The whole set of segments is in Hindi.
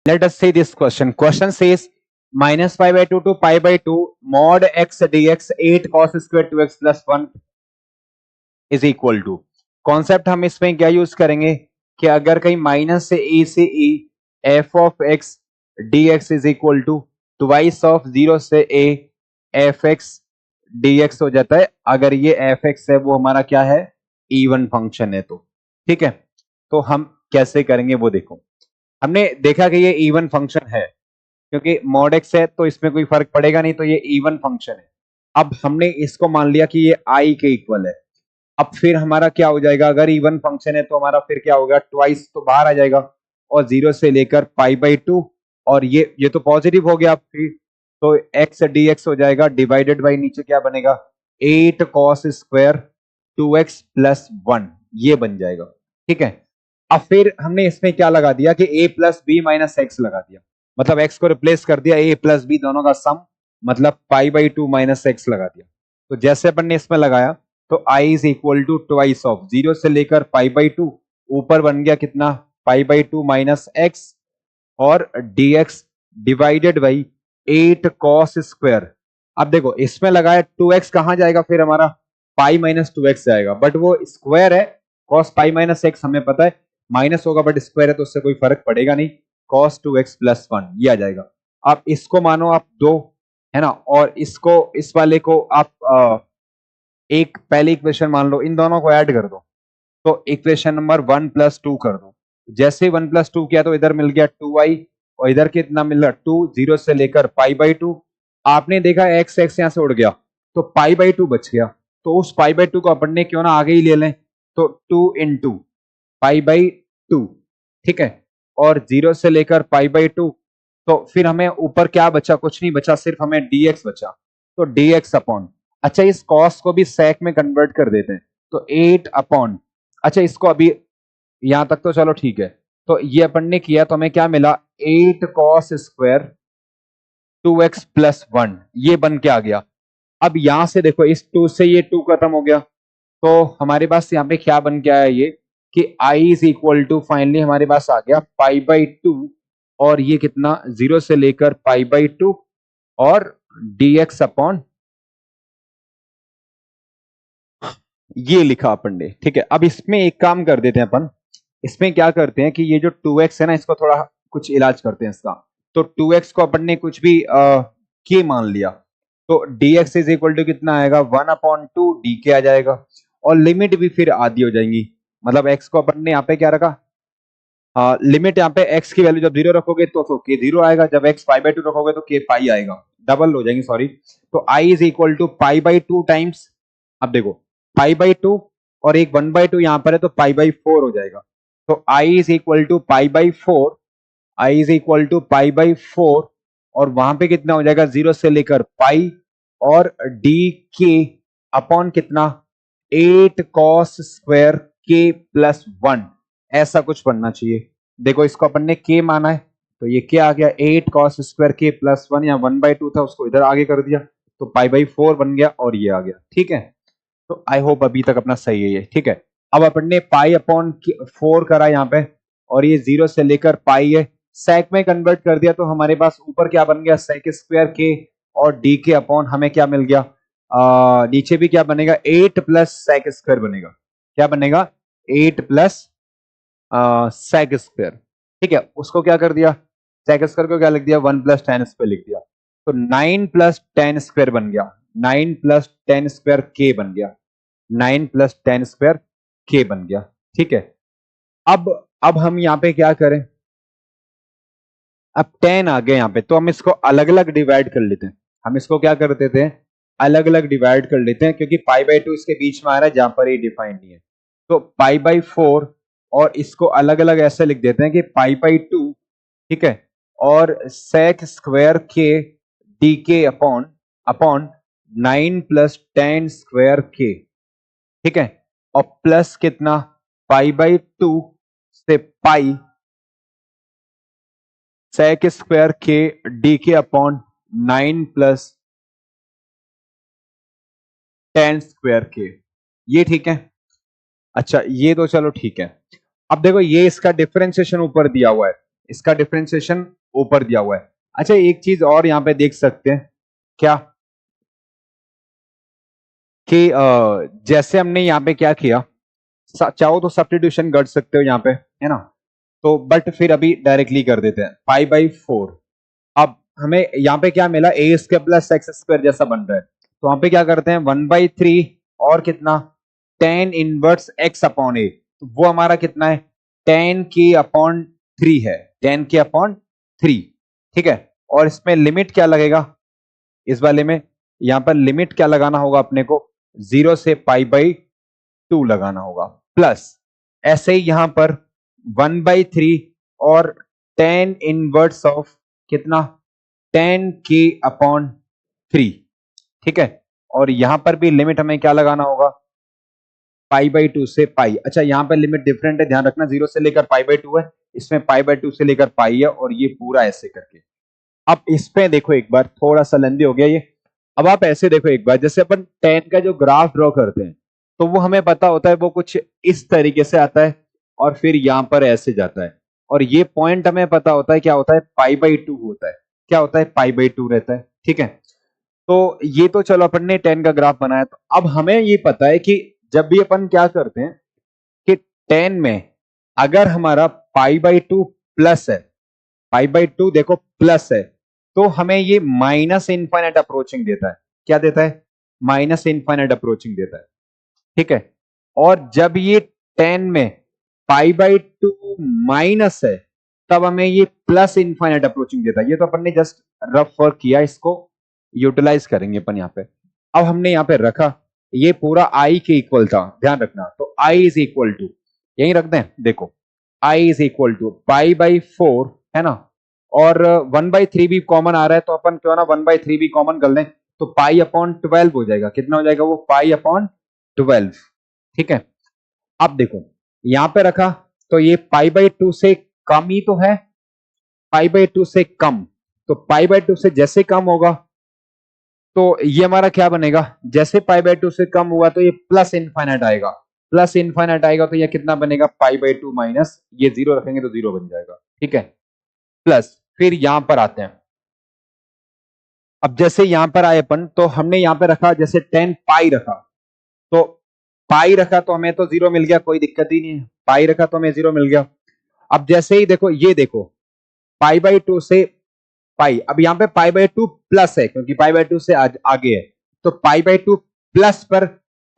Let us see this question. Question says minus pi by 2 to pi by 2 mod x dx 8 cos square 2x plus 1 is equal to. Concept हम इसमें क्या यूज करेंगे कि अगर कहीं माइनस से ए से a f of x d x is equal to twice of zero से a f x d x हो जाता है। अगर ये एफ एक्स है वो हमारा क्या है, इवन फंक्शन है। तो ठीक है, तो हम कैसे करेंगे वो देखो। हमने देखा कि ये इवन फंक्शन है क्योंकि मॉड एक्स है तो इसमें कोई फर्क पड़ेगा नहीं, तो ये इवन फंक्शन है। अब हमने इसको मान लिया कि ये आई के इक्वल है। अब फिर हमारा क्या हो जाएगा, अगर इवन फंक्शन है तो हमारा फिर क्या होगा, ट्वाइस तो बाहर आ जाएगा और जीरो से लेकर पाई बाई टू, और ये तो पॉजिटिव हो गया। फिर तो एक्स डी एक्स हो जाएगा डिवाइडेड बाई नीचे क्या बनेगा, 8 कॉस स्क्वायर 2x प्लस 1, ये बन जाएगा। ठीक है, अब फिर हमने इसमें क्या लगा दिया कि a plus b minus x लगा दिया, मतलब x को रिप्लेस कर दिया, a प्लस बी दोनों का सम, मतलब पाई बाई टू माइनस एक्स लगा दिया। तो जैसे अपन ने इसमें लगाया तो i is equal to twice of zero से लेकर पाई बाई टू, ऊपर बन गया कितना, pi by two minus x, और dx divided by 8 cos square. अब देखो इसमें लगाया 2x कहां जाएगा, फिर हमारा पाई माइनस 2x जाएगा, बट वो स्क्वायर है, कॉस पाई माइनस एक्स हमें पता है माइनस होगा, बट स्क्वायर है तो उससे कोई फर्क पड़ेगा नहीं, कॉस 2x प्लस 1 ये आ जाएगा। आप इसको मानो आप दो, है ना, और इसको इस वाले को आप एक पहली इक्वेशन मान लो, इन दोनों को ऐड कर दो तो इक्वेशन नंबर 1 प्लस 2 कर दो। जैसे 1 प्लस 2 किया तो इधर मिल गया 2i, और इधर कितना मिल रहा 2, जीरो से लेकर पाई बाई टू। आपने देखा एक्स एक्स यहां से उड़ गया तो पाई बाई टू बच गया, तो उस पाई बाई टू को अपन ने क्यों ना आगे ही ले लें, तो 2 इंटू पाई बाई टू। ठीक है, और जीरो से लेकर पाई बाई टू, तो फिर हमें ऊपर क्या बचा, कुछ नहीं बचा, सिर्फ हमें dx बचा, तो dx अपॉन, अच्छा इस कॉस को भी सेक में कन्वर्ट कर देते हैं, तो 8 अपॉन, अच्छा इसको अभी यहां तक तो चलो ठीक है, तो ये अपन ने किया तो हमें क्या मिला, 8 कॉस स्क्वायर 2x प्लस 1, ये बन के आ गया। अब यहां से देखो इस 2 से ये 2 खत्म हो गया, तो हमारे पास यहाँ पे क्या बन के आया ये कि i is equal to, finally हमारे पास आ गया पाई बाई टू, और ये कितना, जीरो से लेकर पाई बाई टू, और dx अपॉन ये लिखा अपन ने। ठीक है, अब इसमें एक काम कर देते हैं अपन, इसमें क्या करते हैं कि ये जो 2x है ना, इसको थोड़ा कुछ इलाज करते हैं इसका। तो 2x को अपन ने कुछ भी k मान लिया, तो dx इज इक्वल टू कितना आएगा, 1 अपॉन टू डी के आ जाएगा, और लिमिट भी फिर आधी हो जाएंगी, मतलब x को अपन ने यहाँ पे क्या रखा, लिमिट यहाँ पे x की वैल्यू जब जीरो रखोगे तो k जीरो आएगा, जब x पाई बाई टू रखोगे तो k पाई आएगा, डबल हो जाएंगे सॉरी। तो i is equal to pi by two times, अब देखो पाई बाई टू और एक 1 बाई टू यहाँ पर है तो पाई बाई 4 हो जाएगा, तो i is equal to pi by 4, i is equal to pi by 4, और वहां पे कितना हो जाएगा, जीरो से लेकर पाई, और डी के अपॉन कितना, 8 कॉस स्क्वायर के प्लस 1, ऐसा कुछ बनना चाहिए। देखो इसको अपन ने के माना है तो ये क्या आ गया, 8 कॉस स्क्वायर के प्लस 1, या 1 बाई टू था उसको इधर आगे कर दिया तो पाई बाई 4 बन गया, और ये आ गया। ठीक है, तो आई होप अभी तक अपना सही है ये। ठीक है, अब अपन ने पाई अपॉन 4 करा यहाँ पे, और ये जीरो से लेकर पाई है, सेक में कन्वर्ट कर दिया तो हमारे पास ऊपर क्या बन गया, सेक स्क्वायर के, और डी के अपॉन हमें क्या मिल गया, नीचे भी क्या बनेगा, 8 प्लस सेक स्क्वायर बनेगा, क्या बनेगा, 8 प्लस सेक स्क्वायर। ठीक है, उसको क्या कर दिया, सेक स्क्वायर को क्या लिख दिया, 1 प्लस 10 स्क्वायर लिख दिया, तो 9 प्लस 10 स्क्वायर बन गया, 9 प्लस 10 स्क्वायर के बन गया, 9 प्लस 10 स्क्वायर के बन गया। ठीक है, अब हम यहाँ पे क्या करें, अब 10 आ गए यहाँ पे, तो हम इसको अलग अलग डिवाइड कर लेते हैं। हम इसको क्या कर देते हैं, अलग अलग डिवाइड कर लेते हैं, क्योंकि पाई बाई टू इसके बीच में आ रहा है जहां पर ये डिफाइंड नहीं है, तो पाई बाई 4, और इसको अलग अलग ऐसे लिख देते हैं कि पाई बाई 2, ठीक है, और सेक स्क्वायर के डी के अपॉन अपॉन 9 प्लस 10 स्क्वायर के। ठीक है, और प्लस कितना, पाई बाई 2 से पाई सेक स्क्वायर के डी के अपॉन 9 प्लस 10 स्क्वायर के, ये ठीक है। अच्छा ये तो चलो ठीक है। अब देखो ये इसका डिफरेंशिएशन ऊपर दिया हुआ है, इसका डिफरेंशिएशन ऊपर दिया हुआ है। अच्छा एक चीज और यहाँ पे देख सकते हैं क्या कि जैसे हमने यहाँ पे क्या किया, चाहो तो सब्स्टिट्यूशन कर सकते हो यहाँ पे, है ना, तो बट फिर अभी डायरेक्टली कर देते हैं पाई बाई 4। अब हमें यहाँ पे क्या मिला, ए स्क्वायर प्लस एक्स स्क्वायर जैसा बन रहा है, तो वहां पे क्या करते हैं 1/3 और कितना tan इनवर्स x अपॉन ए, तो वो हमारा कितना है tan k अपॉन 3 है, tan k अपॉन 3, ठीक है। और इसमें लिमिट क्या लगेगा, इस वाले में यहां पर लिमिट क्या लगाना होगा अपने को, 0 से π/2 लगाना होगा, प्लस ऐसे ही यहां पर 1/3 और tan इनवर्स ऑफ कितना tan k अपॉन 3, ठीक है। और यहां पर भी लिमिट हमें क्या लगाना होगा, π/2 से पाई। अच्छा यहां पर लिमिट डिफरेंट है, ध्यान रखना, 0 से लेकर π/2 है, इसमें π/2 से लेकर पाई है, और ये पूरा ऐसे करके। अब इस पे देखो एक बार, थोड़ा सा लेंदी हो गया ये। अब आप ऐसे देखो एक बार, जैसे अपन tan का जो ग्राफ ड्रॉ करते हैं, तो वो हमें पता होता है वो कुछ इस तरीके से आता है और फिर यहां पर ऐसे जाता है, और ये पॉइंट हमें पता होता है क्या होता है, π/2 होता है, क्या होता है π/2 रहता है, ठीक है। तो ये तो चलो अपन ने 10 का ग्राफ बनाया, तो अब हमें ये पता है कि जब भी अपन क्या करते हैं कि 10 में अगर हमारा π/2 प्लस है, π/2 देखो प्लस है, तो हमें ये माइनस इनफाइनाइट अप्रोचिंग देता है, क्या देता है, माइनस इनफाइनाइट अप्रोचिंग देता है, ठीक है। और जब ये 10 में π/2 माइनस है, तब हमें ये प्लस इनफाइनाइट अप्रोचिंग देता है। ये तो अपन ने जस्ट रफ वर्क किया, इसको यूटिलाइज करेंगे अपन यहाँ पे। अब हमने यहाँ पे रखा, ये पूरा i के इक्वल था, ध्यान रखना, तो i इज इक्वल टू, यही रख दें, देखो i इज इक्वल टू π/4, है ना, और 1/3 भी कॉमन आ रहा है, तो अपन क्यों ना 1/3 भी कॉमन कर लें, तो π/12 हो जाएगा, कितना हो जाएगा वो, π/12, ठीक है। अब देखो यहां पे रखा, तो ये π/2 से कम ही तो है, π/2 से कम, तो π/2 से जैसे कम होगा, तो ये हमारा क्या बनेगा, जैसे π/2 से कम हुआ तो ये प्लस इनफाइनाइट आएगा, प्लस इनफाइनाइट आएगा, तो ये कितना बनेगा, π/2 माइनस, ये 0 रखेंगे तो 0 बन जाएगा, ठीक है, प्लस। फिर यहां पर आते हैं, अब जैसे यहां पर आए अपन, तो हमने यहां पे रखा जैसे 10 पाई रखा, तो पाई रखा तो हमें तो 0 मिल गया, कोई दिक्कत ही नहीं है, पाई रखा तो हमें 0 मिल गया। अब जैसे ही देखो, ये देखो π/2 से पाई, अब यहां पे π/2 प्लस है, क्योंकि π/2 से आगे है, तो π/2 प्लस पर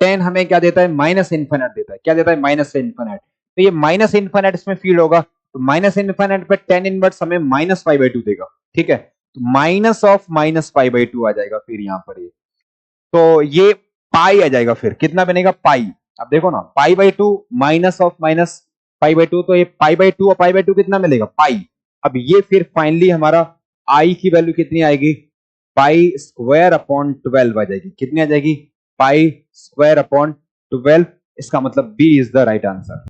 10 हमें क्या देता है, माइनस इनफाइनाइट देता है, क्या देता है, माइनस इनफाइनाइट, तो ये माइनस इनफाइनाइट इसमें फील्ड होगा, तो माइनस इनफाइनाइट पर 10 इनवर्स हमें माइनस π/2 देगा, ठीक है, तो माइनस ऑफ माइनस π/2 आ जाएगा फिर यहां पर ये, तो ये पाई आ जाएगा, फिर कितना बनेगा, पाई। अब देखो ना, π/2 माइनस ऑफ माइनस π/2, तो ये π/2 और π/2 कितना मिलेगा, पाई। अब ये फिर फाइनली हमारा आई की वैल्यू कितनी आएगी, π² अपॉन 12 आ जाएगी, कितनी आ जाएगी, π² अपॉन 12, इसका मतलब B is the right answer.